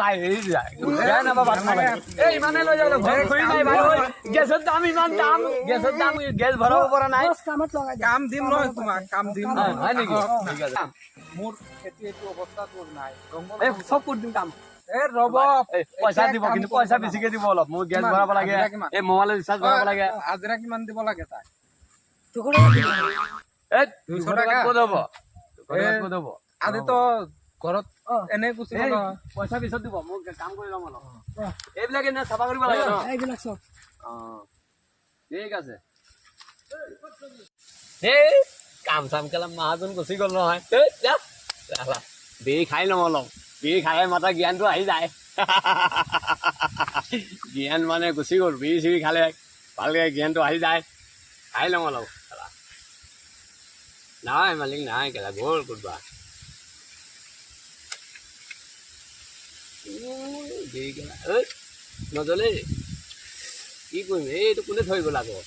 ভাই হেৰি যায় বেয়া নাপাবা বাদ নালাগে এই ইমানে লৈ যাওঁ ঘৰ খৰি নাই ভাই গেছৰ দাম ইমান দাম গেছৰ দাম গেছ ভৰাব পৰা নাই কাম দিম নহয় তোমাক কাম দিম হয় নেকি ঠিক আছে মোৰ খেতি এইটো অৱস্থা তোৰ নাই এই চব কৰি দিম কাম এই ৰ'ব পইচা দিব কিন্তু পইচা বেছিকে দিব অলপ মোৰ গেছ ভৰাব লাগে এই মোবাইলৰ ৰিচাৰ্জ ভৰাব লাগে হাজিৰা কিমান দিব লাগে তাই এই 200 টকা ক'ত হ'ব ক'ত হ'ব আজিতো ঘৰত এনে গুচি গ'ল পইচা পিছত দিব মোক কাম কৰি ল'ম অলপ এইবিলাক এনে চাফা কৰিব লাগে ন এইবিলাক চব ঠিক আছে এই কাম চাম কেলা মাহাজন গুচি গ'ল নহয় বিড়ি খাই ল'ম অলপ বিড়ি খাই মাতা জ্ঞানটো আহি যায় জ্ঞান মানে গুচি গ'ল বিড়ি চিড়ি খালে ভালকৈ জ্ঞানটো আহি যায় খাই ল'ম অলপ কেলা নাই মালিক নাই কেলা গ'ল ক'তবা বিড়ি কেলা ঐ নজলে কি কৰিম এইটো কোনে থৈ গ'ল আকৌ